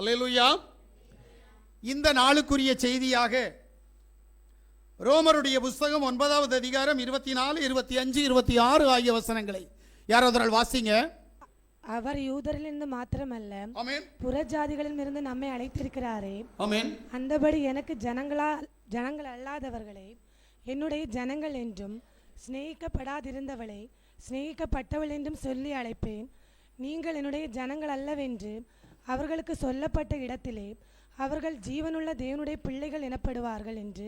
அல்லேலூயா. இந்த நாளுக்குரிய செய்தியாக ரோமருடைய புஸ்தகம் 9வது அதிகாரம் 24, 25, 26 ஆகிய வசனங்களை யாராவது வாசிங்க. அவர் யூதரிலிருந்து மாத்திரமல்ல புறஜாதிகளில் இருந்து நம்மை அழைத்திருக்கிறாரே. அந்தபடி எனக்கு ஜனங்கள் அல்லாதவர்களை என்னுடைய ஜனங்கள் என்றும் சிநேகிக்கப்படாதிருந்தவளை சிநேகிக்கப்பட்டவள் என்றும் சொல்லி அழைப்பேன். நீங்கள் என்னுடைய ஜனங்கள் அல்லவென்று அவர்களுக்கு சொல்லப்பட்ட இடத்திலே அவர்கள் ஜீவனுள்ள தேவனுடைய பிள்ளைகள் எனப்படுவார்கள் என்று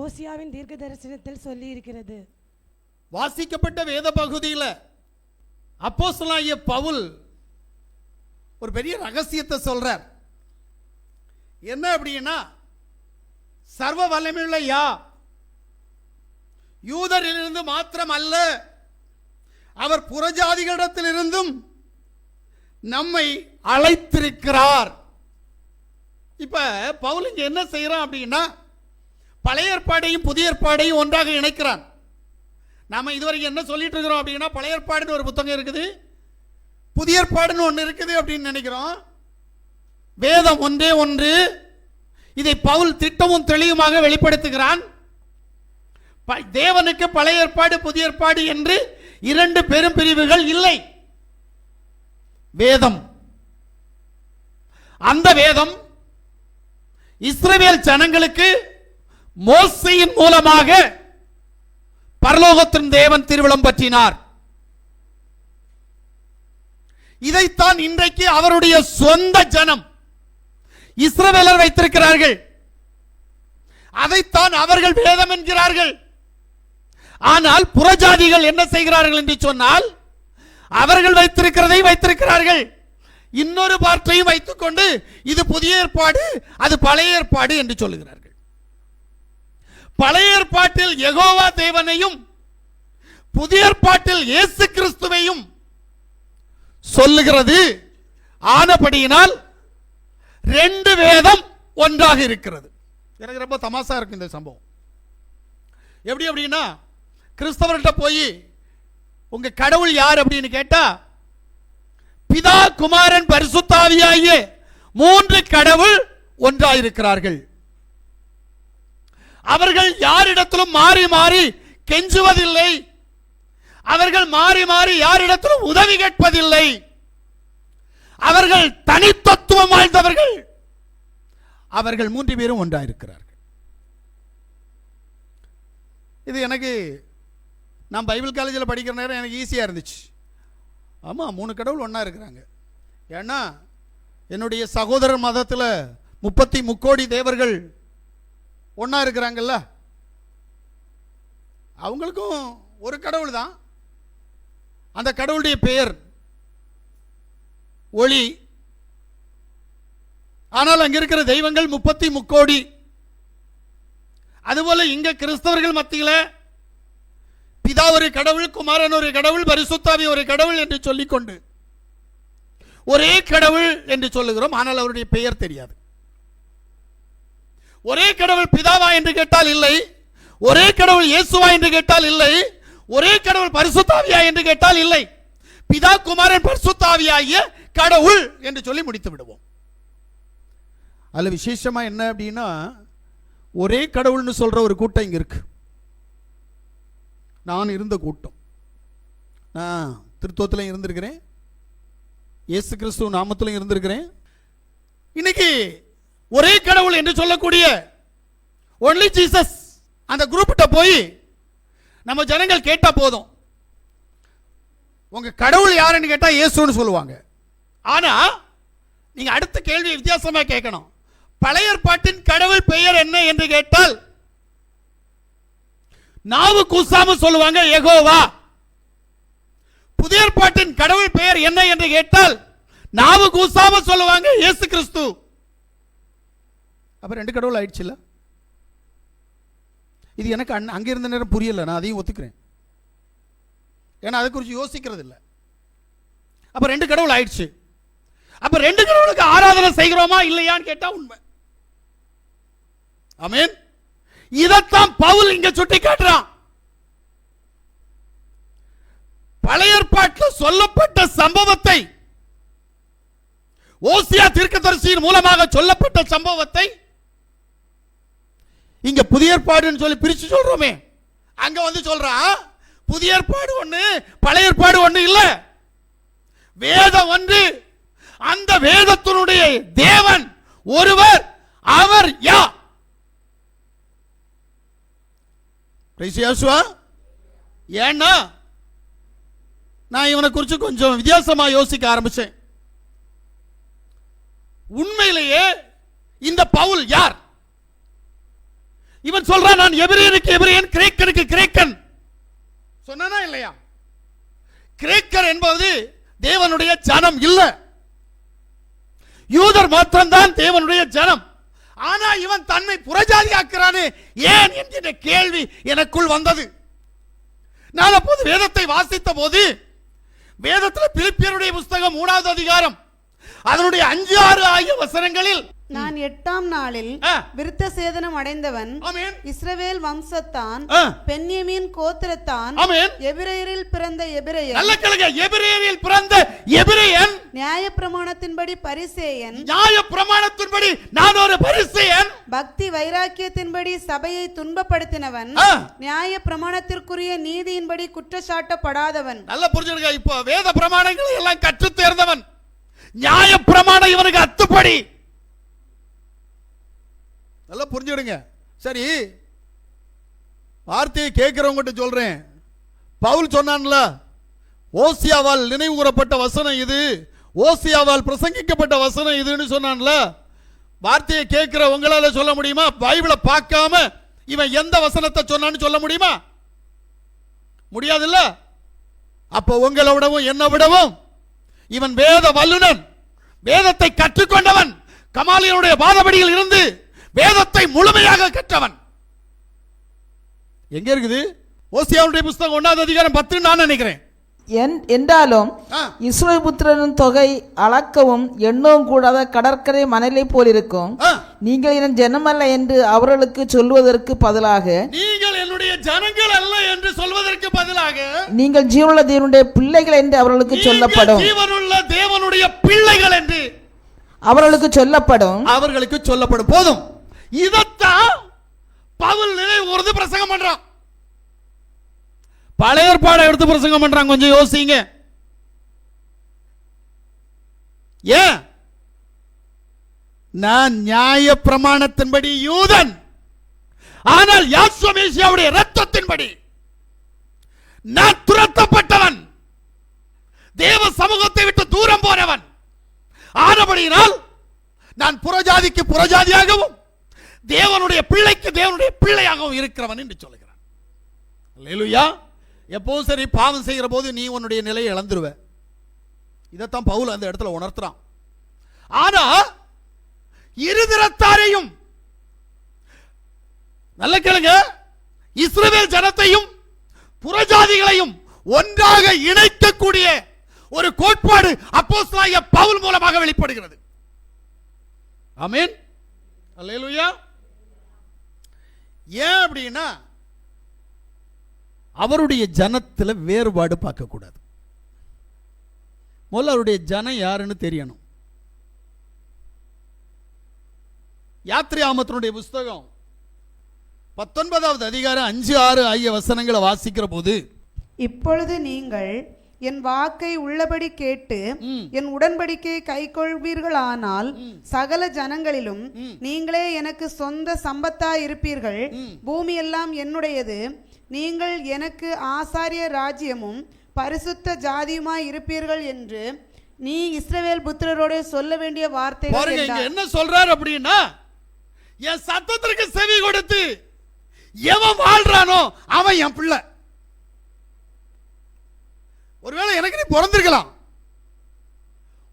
ஓசியாவின் தீர்க்க தரிசனத்தில் சொல்லி இருக்கிறது. வாசிக்கப்பட்ட வேத பகுதியில் அப்போஸ்தலனாகிய பவுல் ஒரு பெரிய ரகசியத்தை சொல்றார். என்ன அப்படின்னா, சர்வ வல்லமையுள்ள யூதரிலிருந்து மாத்திரம் அல்ல, அவர் புறஜாதிகளிடத்திலிருந்தும் நம்மை அழைத்திருக்கிறார். இப்ப பவுல் இங்க என்ன செய்யறான் அப்படின்னா, பழைய ஏற்பாடையும் புதிய ஏற்பாடையும் ஒன்றாக இணைக்கிறான். நாம இதுவரைக்கும் என்ன சொல்லிட்டு இருக்கிறோம் அப்படின்னா, பழைய ஏற்பாடுன்னு ஒரு புத்தகம் இருக்குது, புதிய ஏற்பாடுன்னு ஒன்று இருக்குது அப்படின்னு நினைக்கிறோம். வேதம் ஒன்றே ஒன்று. இதை பவுல் திட்டமும் தெளிவுமாக வெளிப்படுத்துகிறான். தேவனுக்கு பழைய ஏற்பாடு புதிய ஏற்பாடு என்று இரண்டு பெரும் பிரிவுகள் இல்லை. வேதம், அந்த வேதம் இஸ்ரவேல் ஜனங்களுக்கு மோசேயின் மூலமாக பரலோகத்தின் தேவன் திருவிழம் பற்றினார். இதைத்தான் இன்றைக்கு அவருடைய சொந்த ஜனம் இஸ்ரவேலர் வைத்திருக்கிறார்கள். அதைத்தான் அவர்கள் வேதம் என்கிறார்கள். ஆனால் புறஜாதிகள் என்ன செய்கிறார்கள் என்று சொன்னால், அவர்கள் வைத்திருக்கிறதை வைத்திருக்கிறார்கள், இன்னொரு பார்ட்டையும் வைத்துக் கொண்டு இது புதிய ஏற்பாடு அது பழைய ஏற்பாடு என்று சொல்லுகிறார்கள். பழைய ஏற்பாட்டில் யெகோவா தேவனையும் புதிய ஏற்பாட்டில் இயேசு கிறிஸ்துவையும் சொல்லுகிறது. ஆனபடியினால் ரெண்டு வேதம் ஒன்றாக இருக்கிறது. எனக்கு ரொம்ப தமாசா இருக்கு இந்த சம்பவம். எப்படி அப்படின்னா, கிறிஸ்தவர்கிட்ட போய் உங்க கடவுள் யார் அப்படின்னு கேட்டா, பிதா குமாரன் பரிசுத்த ஆவியாகிய மூன்று கடவுள் ஒன்றாயிருக்கிறார்கள். அவர்கள் யாரிடத்திலும் மாறி மாறி கெஞ்சுவதில்லை, அவர்கள் மாறி மாறி யாரிடத்திலும் உதவி கேட்பதில்லை, அவர்கள் தனித்தத்துவம் வாய்ந்தவர்கள், அவர்கள் மூன்று பேரும் ஒன்றாயிருக்கிறார்கள். இது எனக்கு, நான் பைபிள் காலேஜில் படிக்கிற நேரம் எனக்கு ஈஸியாக இருந்துச்சு. ஆமாம், மூணு கடவுள் ஒன்றா இருக்கிறாங்க. ஏன்னா என்னுடைய சகோதரர் மதத்தில் 33 கோடி தேவர்கள் ஒன்றா இருக்கிறாங்கல்ல, அவங்களுக்கும் ஒரு கடவுள் தான். அந்த கடவுளுடைய பெயர் ஒளி. ஆனால் அங்கே இருக்கிற தெய்வங்கள் 33 கோடி. அதுபோல இங்க கிறிஸ்தவர்கள் மத்தியில் பிதா ஒரு கடவுள், குமாரன் ஒரு கடவுள், பரிசுத்த ஆவி ஒரு கடவுள் என்று சொல்லிக்கொண்டு ஒரே கடவுள் என்று சொல்லுகிறோம். ஆனால் அவருடைய பெயர் தெரியாது. ஒரே கடவுள் பிதாவா என்று கேட்டால் இல்லை, ஒரே கடவுள் இயேசுவா என்று கேட்டால் இல்லை, ஒரே கடவுள் பரிசுத்த ஆவியா என்று கேட்டால் இல்லை. பிதா குமாரன் பரிசுத்த ஆவியாகிய கடவுள் என்று சொல்லி முடித்து விடுவோம். அதுல விசேஷமா என்ன அப்படின்னா, ஒரே கடவுள்னு சொல்ற ஒரு கூட்டம் இங்க இருக்கு. நான் இருந்த கூட்டம், நான் திருத்தோத்திலும் இருந்திருக்கிறேன், இயேசு கிறிஸ்துவ நாமத்திலும் இருந்திருக்கிறேன். இன்னைக்கு ஒரே கடவுள் என்று சொல்லக்கூடிய ஒன்லி ஜீசஸ் அந்த குரூப்கிட்ட போய் நம்ம ஜனங்கள் கேட்டா போதும், உங்க கடவுள் யாருன்னு கேட்டா இயேசுன்னு சொல்லுவாங்க. ஆனா நீங்க அடுத்த கேள்வி வித்தியாசமா கேட்கணும். பழைய ஏற்பாட்டின் கடவுள் பெயர் என்ன என்று கேட்டால் நாவு கூசாம சொல்லுவாங்க யெகோவா. புதிய ஏற்பாட்டின் கடவுள் பெயர் என்ன என்று கேட்டால் நாவு கூசாம சொல்லுவாங்க இயேசு கிறிஸ்து. அப்ப ரெண்டு கடவுள் ஆயிடுச்சுல. இது எனக்கு அங்க இருந்த நேரம் புரியல, நான் அதையும் ஒத்துக்கிறேன். ஏன்னா அதை குறித்து யோசிக்கிறது இல்லை. அப்ப ரெண்டு கடவுள் ஆயிடுச்சு. அப்ப ரெண்டு கடவுளுக்கு ஆராதனை செய்கிறோமா இல்லையான்னு கேட்டா உண்மை. ஆமென். இதத்தான் பவுல் இங்க சுட்டி காட்டுறான். பழைய ஏற்பாட்டில் சொல்லப்பட்ட சம்பவத்தை ஓசியா தீர்க்கதரிசியின் மூலமாக சொல்லப்பட்ட சம்பவத்தை இங்க புதிய ஏற்பாடுன்னு சொல்லி பிரிச்சு சொல்றோமே, அங்க வந்து சொல்றான் புதிய ஏற்பாடு ஒண்ணு பழைய ஏற்பாடு ஒண்ணு இல்ல, வேதம் ஒன்று, அந்த வேதத்தினுடைய தேவன் ஒருவர், அவர் யார்? ஏன்னா நான் இவனை குறித்து கொஞ்சம் வித்தியாசமா யோசிக்க ஆரம்பிச்சேன். உண்மையிலேயே இந்த பவுல் யார்? இவன் சொல்றான் நான் எபிரேயனுக்கு எபிரேயன், கிரேக்கனுக்கு கிரேக்கன். சொன்னா இல்லையா? கிரேக்கர் என்பது தேவனுடைய ஜனம் இல்ல, யூதர் மாத்திரம்தான் தேவனுடைய ஜனம். ஆனா இவன் தன்னை புறஜாதி ஆக்குறானே ஏன் என்கிற கேள்வி எனக்குள் வந்தது. நான் அப்போது வேதத்தை வாசித்த போது, வேதத்தில் பிலிப்பியருடைய புஸ்தகம் 3வது அதிகாரம் அதனுடைய 5-6 ஆகிய வசனங்களில், நான் 8ஆம் நாளில் விருத்த சேதனம் அடைந்தவன், இஸ்ரவேல் வம்சத்தான், பென்யமீன் கோத்திரத்தான், எபிரேயரில் பிறந்த எபிரேயன், நல்ல கேளுங்க, எபிரேயரில் பிறந்த எபிரேயன், நியாயப்பிரமாணத்தின்படி பரிசேயன், நியாயப்பிரமாணத்தின்படி நான் ஒரு பரிசேயன், பக்தி வைராக்கியத்தின்படி சபையை துன்பப்படுத்தினவன், நியாயப்பிரமாணத்திற்குரிய நீதியின்படி குற்றச்சாட்டப்படாதவன். நல்ல புரிஞ்சுடுங்க, இப்போ வேத பிரமாணங்களை எல்லாம் கற்று தேர்ந்தவன், நியாயப்பிரமாணம் இவனுக்கு அத்துப்படி. நல்லா புரிஞ்சுடுங்க. சரி, வார்த்தையை கேட்கிறவங்க சொல்றேன், பவுல் சொன்னான்ல ஓசியாவால் நினைவு கூறப்பட்ட வசனம் இது, ஓசியாவால் பிரசங்கிக்கப்பட்ட வசனம் இதுன்னு சொன்னான்ல, வார்த்தையை கேட்கிற உங்களால சொல்ல முடியுமா? பைபிளை பார்க்காம இவன் எந்த வசனத்தை சொன்னான்னு சொல்ல முடியுமா? முடியாதுல்ல. அப்ப உங்களை விடவும் என்ன விடவும் இவன் வேத வல்லுனன், வேதத்தை கற்றுக்கொண்டவன், கமாலியனுடைய பாதபடியில் இருந்து வேதத்தை முழுமையாக கற்றவன். எங்க இருக்குது? ஓசியாவுடைய புஸ்தகம் 1வது அதிகாரம் 10 நான் நினைக்கிறேன். என்றாலும் இஸ்ரவேல் புத்திரரின் தொகை அளக்கவும் எண்ணவும் கூடாத கடற்கரை மணலை போல் இருக்கும். நீங்கள் என் ஜனமல்ல என்று அவர்களுக்கு சொல்வதற்கு பதிலாக, நீங்கள் என்னுடைய ஜனங்கள் அல்ல என்று சொல்வதற்கு பதிலாக, நீங்கள் ஜீவனுள்ள தேவனுடைய பிள்ளைகள் என்று அவர்களுக்கு சொல்லப்படும். ஜீவனுள்ள தேவனுடைய பிள்ளைகள் என்று அவர்களுக்கு சொல்லப்படும். அவர்களுக்கு சொல்லப்படும். போதும். இதத்தான் பவுல் நினைவு கூர்ந்து பிரசங்கம் பண்றான். பழைய ஏற்பாடை எடுத்து பிரசங்கம் பண்றான். கொஞ்சம் யோசிங்க. ஏன்? நான் நியாய பிரமாணத்தின்படி யூதன், ஆனால் யாசுவ மேசியாவுடைய இரத்தத்தின்படி நான் துரத்தப்பட்டவன், தேவ சமூகத்தை விட்டு தூரம் போனவன். ஆனபடியினால் நான் புறஜாதிக்கு புறஜாதியாகவும் தேவனுடைய பிள்ளைக்கு தேவனுடைய பிள்ளையாகவும் இருக்கிறவன் என்று சொல்லுகிறான். அல்லேலூயா. எப்போதும் சரி, பாவம் செய்கிற போது நீ உன்னுடைய நிலையை இழந்துருவ. இதைத்தான் பவுல் அந்த இடத்துல உணர்த்துறான். ஆனா இருதிறத்தாரையும், நல்ல கேளுங்க, இஸ்ரவேல் ஜனத்தையும் புறஜாதிகளையும் ஒன்றாக இணைக்கக்கூடிய ஒரு கோட்பாடு அப்போஸ்தலனாகிய பவுல் மூலமாக வெளிப்படுகிறது. ஆமென். அல்லேலூயா. ஏன் அப்படின்னா அவருடைய ஜனத்தில் வேறுபாடு பார்க்க கூடாது. முதல்ல அவருடைய ஜனம் யாருன்னு தெரியணும். யாத்திராகமத்தினுடைய புஸ்தகம் 19வது அதிகாரம் 5-6 ஆகிய வசனங்களை வாசிக்கிற போது, இப்பொழுது நீங்கள் என் வாக்கை உள்ளபடி கேட்டு என் உடன்படிக்கையை கைக்கொள்வீர்களானால் சகல ஜனங்களிலும் நீங்களே எனக்கு சொந்த சம்பத்தாய் இருப்பீர்கள். பூமி எல்லாம் என்னுடையது. நீங்கள் எனக்கு ஆசாரிய ராஜ்யமும் பரிசுத்த ஜாதியுமாய் இருப்பீர்கள் என்று நீ இஸ்ரவேல் புத்திரரோட சொல்ல வேண்டிய வார்த்தைகள். என்ன சொல்றார் அப்படின்னா, என் சத்தத்திற்கு செவி கொடுத்து எவன் வாழ்றானோ அவன் என் பிள்ளை. ஒருவேளை எனக்கு நீ பிறந்திருக்கலாம்,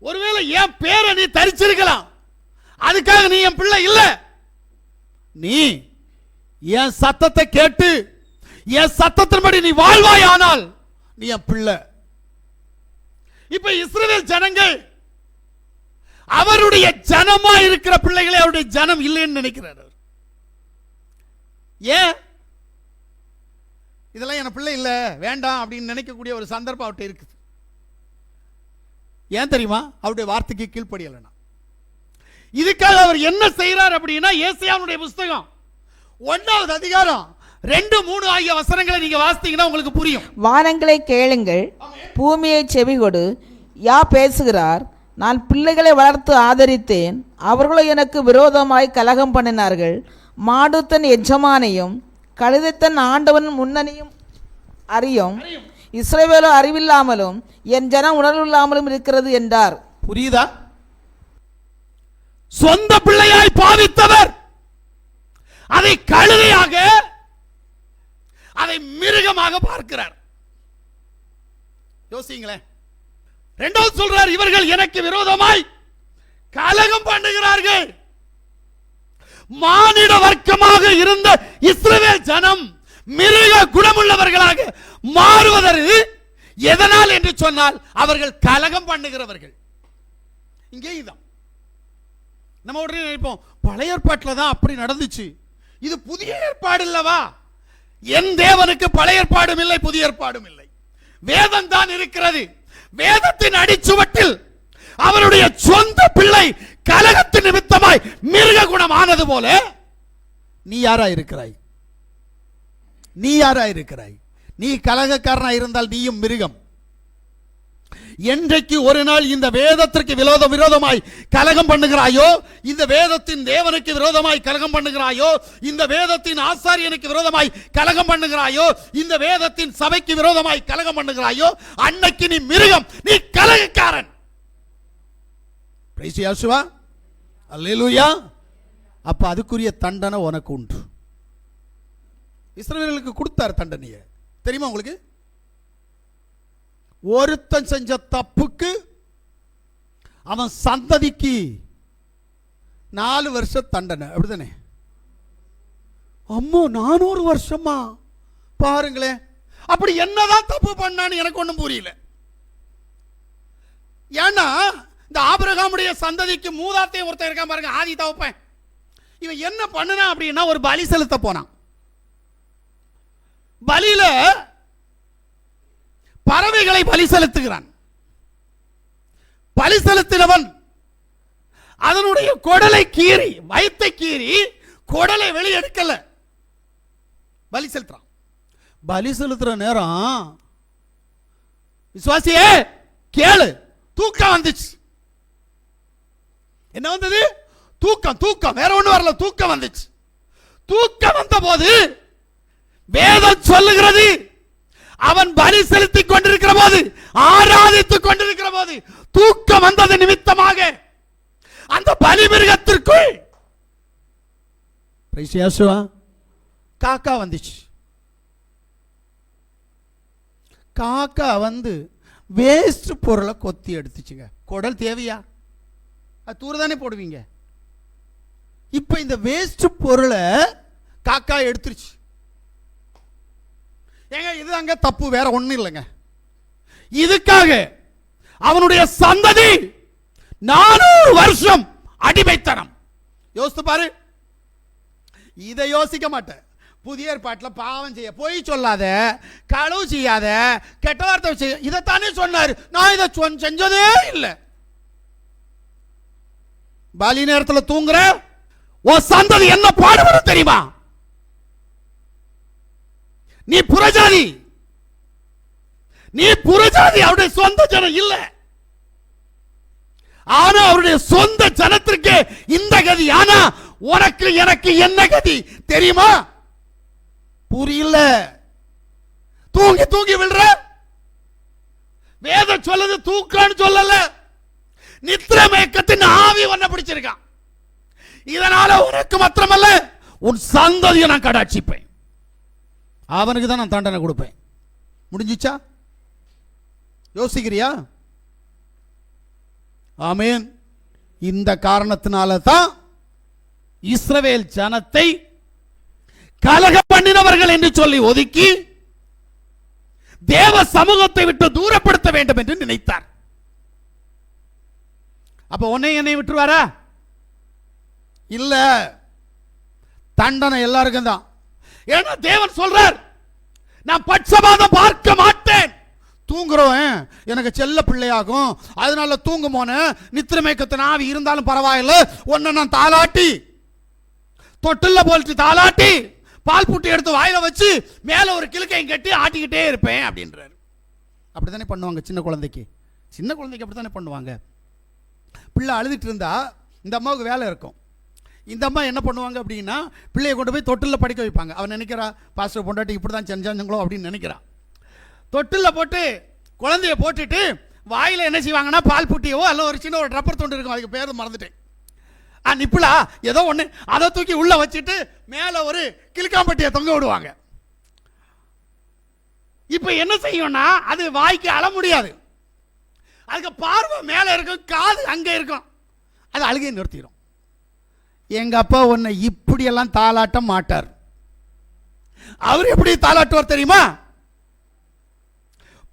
ஒருவேளை என் பேரை நீ தரிச்சிருக்கலாம், அதுக்காக நீ என் பிள்ளை இல்ல. நீ என் சத்தத்தை கேட்டு என் சத்தத்தின்படி நீ வாழ்வாயானால் நீ என் பிள்ளை. இப்ப இஸ்ரவேல் ஜனங்கள் அவருடைய ஜனமா இருக்கிற பிள்ளைகளை அவருடைய ஜனம் இல்லைன்னு நினைக்கிறார். ஏன்? இதெல்லாம் என் பிள்ளை இல்ல, வேண்டாம் அப்படின்னு நினைக்கக்கூடிய ஒரு சந்தர்ப்பம் அவர்கிட்ட இருக்குது. ஏன் தெரியுமா? அவருடைய வார்த்தைக்கு கீழ்ப்படியலைனா. இதுக்காக அவர் என்ன செய்யறார் அப்படின்னா, ஏசாயாவுடைய புஸ்தகம் 1வது அதிகாரம் 2, 3 ஆகிய வசனங்களை நீங்க வாசித்தீங்கன்னா உங்களுக்கு புரியும். வானங்களை கேளுங்கள், பூமியை செவிகொடு. யா பேசுகிறார், நான் பிள்ளைகளை வளர்த்து ஆதரித்தேன், அவர்களோ எனக்கு விரோதமாய் கலகம் பண்ணினார்கள். மாடு தன் எஜமானையும் கழுதை தன் ஆண்டவன் முன்னணியும் அறியும், இஸ்ரவேலோ அறிவில்லாமலும் என் ஜனம் உணர்வில்லாமலும் இருக்கிறது என்றார். புரியுதா? சொந்த பிள்ளையாய் பாவித்தவர் அதை கழுதையாக, அதை மிருகமாக பார்க்கிறார். யோசிங்களேன். 2வது சொல்றார், இவர்கள் எனக்கு விரோதமாய் கலகம் பண்ணுகிறார்கள். மானிட வர்க்கமாக இருந்த இஸ்ரவேல் ஜனம் மிருக குணமுள்ளவர்களாக மாறுவதற்கு எதனால் என்று சொன்னால் அவர்கள் கலகம் பண்ணுகிறவர்கள். இங்கே இதான் நம்ம உடனே நினைப்போம், பழைய ஏற்பாட்டில் தான் அப்படி நடந்துச்சு, இது புதிய ஏற்பாடு இல்லவா? என் தேவனுக்கு பழைய ஏற்பாடும் இல்லை, புதிய ஏற்பாடும் இல்லை, வேதம் தான் இருக்கிறது. வேதத்தின் அடிச்சுவட்டில் அவருடைய சொந்த பிள்ளை கலகத்தின் நிமித்தமாய் மிருக குணமானது போல நீ யாரா இருக்கிறாய்? நீ யாரா இருக்கிறாய்? நீ கலகக்காரனா இருந்தால் நீயும் மிருகம். என்றைக்கு ஒரு நாள் இந்த வேதத்திற்கு விரோதமாய் கலகம் பண்ணுகிறாயோ, இந்த வேதத்தின் தேவனுக்கு விரோதமாய் கலகம் பண்ணுகிறாயோ, இந்த வேதத்தின் ஆசாரியனுக்கு விரோதமாய் கலகம் பண்ணுகிறாயோ, இந்த வேதத்தின் சபைக்கு விரோதமாய் கலகம் பண்ணுகிறாயோ, அன்னைக்கு நீ மிருகம், நீ கலகக்காரன். பிரைஸ் யேசுவா, அல்லேலூயா. அப்ப அதுக்குரிய தண்டனை உனக்கு உண்டு. இஸ்ரவேலுக்கு கொடுத்தார் தண்டனையை, தெரியுமா உங்களுக்கு? ஒருத்தன் செஞ்ச தப்புக்கு அவன் சந்ததிக்கு 4 வருஷ தண்டனை, அப்படிதானே? அம்மோ 400 வருஷமா? பாருங்களேன். அப்படி என்னதான் தப்பு பண்ணான்னு எனக்கு ஒண்ணும் புரியல. ஏன்னா இந்த ஆபிரகாமுடைய சந்ததிக்கு மூதாத்தையும் ஒருத்தன் இருக்கான் பாருங்க, ஆதி தகப்பன். இவன் என்ன பண்ணுனா அப்படின்னா, ஒரு பலி செலுத்த போனான். பலியில பறவைகளை பலி செலுத்துகிறான். பலி செலுத்தினவன் அதனுடைய குடலை கீறி, வயித்தை கீறி குடலை வெளியெடுக்கல, பலி செலுத்துறான். பலி செலுத்துற நேரம் விசுவாசியே கேளு, தூக்கம் வந்துச்சு. என்ன வந்தது? தூக்கம். தூக்கம் வேற ஒண்ணு வரல, தூக்கம் வந்துச்சு. தூக்கம் வந்த போது வேதம் சொல்லுகிறது, அவன் பலி செலுத்திக் கொண்டிருக்கிற போது, ஆராதித்துக் கொண்டிருக்கிற போது தூக்கம் வந்தது நிமித்தமாக அந்த பலி மிருகத்திற்குள் காக்கா வந்துச்சு. காக்கா வந்து வேஸ்ட் பொருளை கொத்தி எடுத்துச்சுங்க. குடல் தேவையா? அது தூரதானே போடுவீங்க. இப்ப இந்த வேஸ்ட் பொருளை காக்கா எடுத்துருச்சு. ஏங்க இதுதாங்க தப்பு, வேற ஒண்ணும் இல்லைங்க. இதுக்காக அவனுடைய சந்ததி 400 வருஷம் அடிமைத்தனம். யோசித்து பாரு. இதை யோசிக்க மாட்டேன். புதிய ஏற்பாட்டில் பாவம் செய்ய, பொய் சொல்லாத, களவு செய்யாத, கெட்ட வார்த்தை செய்ய, இதைத்தானே சொன்னார். நான் இதை செஞ்சதே இல்லை. பலி நேரத்தில் தூங்குற உன் சந்ததி என்ன பாடுபடும் தெரியுமா? நீ புறஜாதி, நீ புறஜாதி, அவருடைய சொந்த ஜனம் இல்ல. ஆனா அவருடைய சொந்த ஜனத்திற்கு இந்த கதி. ஆனா உனக்கு எனக்கு என்ன கதி தெரியுமா? புரியல. தூங்கி தூங்கி விழுற. வேதம் சொல்லுது தூக்கம்னு சொல்லல, நித்திரை மயக்கத்தின் ஆவி ஒன்ன பிடிச்சிருக்கான். இதனால உனக்கு மாத்திரமல்ல, உன் சந்ததியை நான் கடாட்சிப்பேன். அவனுக்கு தான் நான் தண்டனை கொடுப்பேன். முடிஞ்சிச்சா? யோசிக்கிறியா? ஆமென். இந்த காரணத்தினால தான் இஸ்ரவேல் ஜனத்தை கலகம் பண்ணினவர்கள் என்று சொல்லி ஒதுக்கி தேவ சமூகத்தை விட்டு தூரப்படுத்த வேண்டும் என்று நினைத்தார். அப்ப உன்னை என்னை விட்டுருவாரா? இல்ல, தண்டனை எல்லாருக்கும் தான். ஏன்னா தேவன் சொல்றார், நான் பட்சபாதம் பார்க்க மாட்டேன், தூங்குறோம் எனக்கு செல்ல பிள்ளையாகும், அதனால தூங்குமோன நித்திரமேக்கத்தின் ஆவி இருந்தாலும் பரவாயில்ல, ஒன்ன நான் தாளாட்டி தொட்டில்ல போட்டு தாளாட்டி பால் புட்டி எடுத்து வாயில வச்சு மேல ஒரு கிழக்கையும் கட்டி ஆட்டிக்கிட்டே இருப்பேன் அப்படின்றாரு. அப்படித்தானே பண்ணுவாங்க சின்ன குழந்தைக்கு அப்படித்தானே பண்ணுவாங்க. பிள்ளை அழுதுட்டு இருந்தா இந்த அம்மாவுக்கு வேலை இருக்கும். இந்த அம்மா என்ன பண்ணுவாங்க அப்படின்னா, பிள்ளையை கொண்டு போய் தொட்டில்ல படிக்க வைப்பாங்க. அவன் நினைக்கிறா பாஸ்டர் பொண்டாட்டி இப்படி தான் செஞ்சாங்களோ அப்படின்னு நினைக்கிறான். தொட்டில்ல போட்டு குழந்தைய போட்டுட்டு வாயில என்ன செய்வாங்கன்னா, பால் புட்டியவோ அல்ல ஒரு சின்ன ஒரு ரப்பர் தொண்டு இருக்கும், அதுக்கு பேர் மறந்துட்டேன், நிப்பிளா ஏதோ ஒன்று, அதை தூக்கி உள்ள வச்சுட்டு மேலே ஒரு கிளிக்காம்பட்டியை தொங்க விடுவாங்க. இப்போ என்ன செய்யும்னா, அது வாய்க்கு அழ முடியாது, அதுக்கு பார்வை மேலே இருக்கும், காது அங்கே இருக்கும், அது அழுகையை நிறுத்திடும். எங்க அப்பா உன்னை இப்படியெல்லாம் தாளாட்ட மாட்டார். அவர் எப்படி தாளாட்டுவார் தெரியுமா?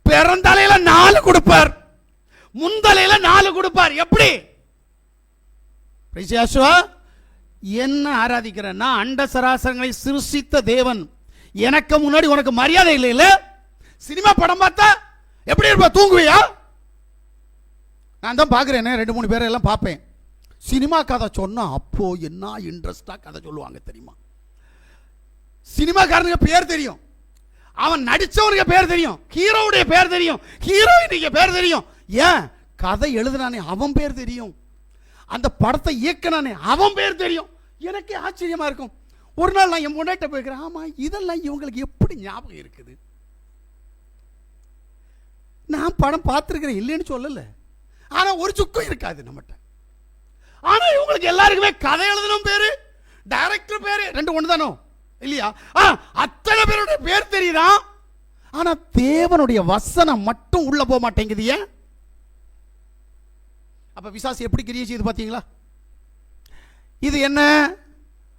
பிறந்தலையில 4 கொடுப்பார், முந்தலையில 4 கொடுப்பார். எப்படி? என்ன ஆராதிக்கிறேன்னா, அண்ட சராசரங்களை சிருஷ்டித்த தேவன், எனக்கு முன்னாடி உனக்கு மரியாதை இல்லை இல்ல? சினிமா படம் பார்த்தா எப்படி இருப்ப? தூங்குவியா? நான் தான் பார்க்குறேன், 2-3 பேரை எல்லாம் பார்ப்பேன். சினிமா கதை சொன்னா அப்போ என்ன இன்ட்ரெஸ்டா கதை சொல்லுவாங்க தெரியுமா? சினிமாக்காரனுக்கு பேர் தெரியும், அவன் நடிச்சவனுக்கு பேர் தெரியும், ஹீரோவுடைய பேர் தெரியும், ஹீரோயினுக்கு பேர் தெரியும். ஏன்? கதை எழுதுனானே அவன் பேர் தெரியும், அந்த படத்தை இயக்கினானே அவன் பேர் தெரியும். எனக்கே ஆச்சரியமா இருக்கும். ஒரு நாள் நான் என் முன்னாட்ட போய்க்கிறேன், ஆமா இதெல்லாம் இவங்களுக்கு எப்படி ஞாபகம் இருக்குது? நான் படம் பார்த்துருக்கிறேன், இல்லைன்னு சொல்லல, ஆனா ஒரு சுக்கம் இருக்காது நம்மகிட்ட. ஆனா இவங்களுக்கு எல்லாருக்குமே கதை எழுதணும் பேரு, டைரக்டர் பேரு 2 ஒன்று தானோ இல்லையா? அத்தனை பேருடைய பேர் தெரியுதா, ஆனா தேவனுடைய வசனம் மட்டும் உள்ள போக மாட்டேங்குது. ஏன்? அப்ப பிசாசு எப்படி கிரியை செய்து பாத்தீங்களா? இது என்ன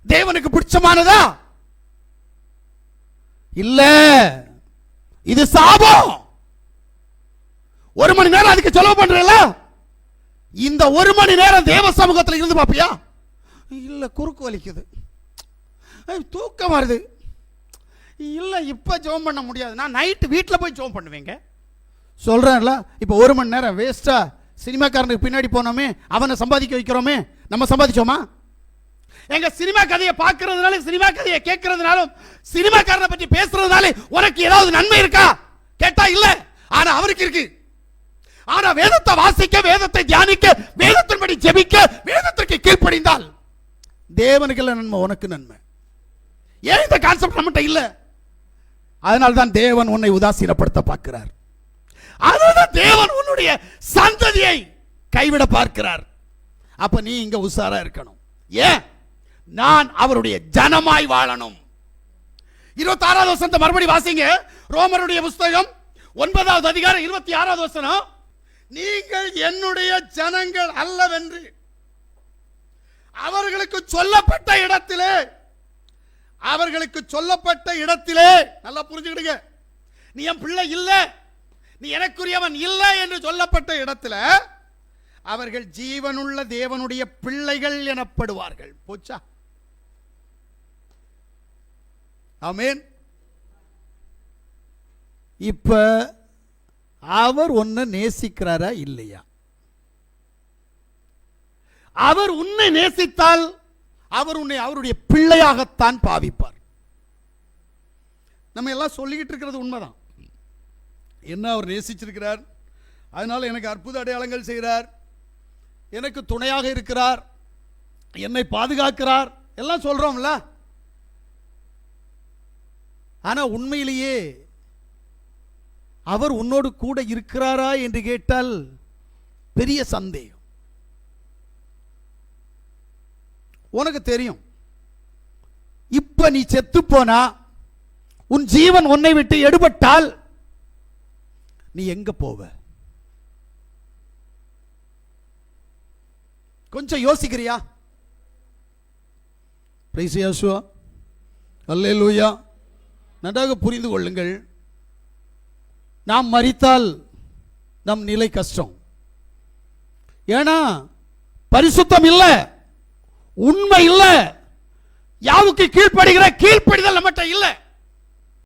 தேவனுக்கு பிடிச்சமானதா? இல்ல, இது சாபம். 1 மணி நேரம் அதுக்கு செலவு பண்றல, இந்த 1 மணி நேரம் தேவ சமூகத்தில் இருந்து பாப்பியா? இல்ல, குறுக்கு வலிக்குது, தூக்கம் வருது, இல்ல இப்ப ஜெபம் பண்ண முடியாது, நான் நைட் வீட்டில் போய் ஜெபம் பண்ணுவேங்க. சொல்றேன்ல, இப்ப 1 மணி நேரம் வேஸ்டா சினிமாக்காரனுக்கு பின்னாடி போனோமே, அவனை சம்பாதிக்க வைக்கிறோமே, நம்ம சம்பாதிச்சோமா? எங்க சினிமா கதையை பார்க்கறதுனால, சினிமா கதையை கேட்கறதுனாலும், சினிமாக்காரனை பற்றி பேசுறதுனால உனக்கு ஏதாவது நன்மை இருக்கா கேட்டா இல்ல. ஆனா அவருக்கு இருக்கு. ஆனா வேதத்தை வாசிக்க, வேதத்தை தியானிக்க, வேதத்தின்படி ஜெபிக்க, வேதத்திற்கு கீழ்ப்படிந்தால் தேவனுக்கு இல்ல நன்மை, உனக்கு நன்மை. ஏன் இந்த கான்செப்ட் நம்மகிட்ட இல்ல? அதனால தான் தேவன் உன்னை உதாசீனப்படுத்த பார்க்கிறார். அதுதான் தேவன் உன்னுடைய சந்ததியை கைவிட பார்க்கிறார். அப்ப நீ இங்க உசாரா இருக்கணும். ஏன்? நான் அவருடைய ஜனமாய் வாழணும். 26வது வசனத்தை மறுபடி வாசிங்க. ரோமருடைய புஸ்தகம் 9வது அதிகாரம் 26வது வசனம். நீங்கள் என்னுடைய ஜனங்கள் அல்லவென்று அவர்களுக்கு சொல்லப்பட்ட இடத்திலே, நல்லா புரிஞ்சுக்கிடுங்க, நீ என் பிள்ளை இல்ல, நீ எனக்குரியவன் இல்லை என்று சொல்லப்பட்ட இடத்துல அவர்கள் ஜீவனுள்ள தேவனுடைய பிள்ளைகள் எனப்படுவார்கள். போச்சா? ஆமென். இப்ப அவர் உன்னை நேசிக்கிறாரா இல்லையா? அவர் உன்னை நேசித்தால் அவர் உன்னை அவருடைய பிள்ளையாகத்தான் பாவிப்பார். நம்ம எல்லாம் சொல்லிக்கிட்டு இருக்கிறது உண்மைதான். என்ன, அவர் நேசிச்சிருக்கிறார், அதனால எனக்கு அற்புத அடையாளங்கள் செய்கிறார், எனக்கு துணையாக இருக்கிறார், என்னை பாதுகாக்கிறார், எல்லாம் சொல்றோம்ல. ஆனா உண்மையிலேயே அவர் உன்னோடு கூட இருக்கிறாரா என்று கேட்டால் பெரிய சந்தேகம். உனக்கு தெரியும், இப்ப நீ செத்து போனா, உன் ஜீவன் உன்னை விட்டு எடுபட்டால் நீ எங்க போவ? கொஞ்சம் யோசிக்கிறியா? பிரைஸ் யேசுவா, அல்லேலூயா. நன்றாக புரிந்து கொள்ளுங்கள், நாம் மரித்தால் நம் நிலை கஷ்டம். ஏன்னா பரிசுத்தம் இல்ல, உண்மை இல்ல, யாவுக்கு கீழ்ப்படுகிற கீழ்ப்படிதல் நம்மகிட்ட இல்ல.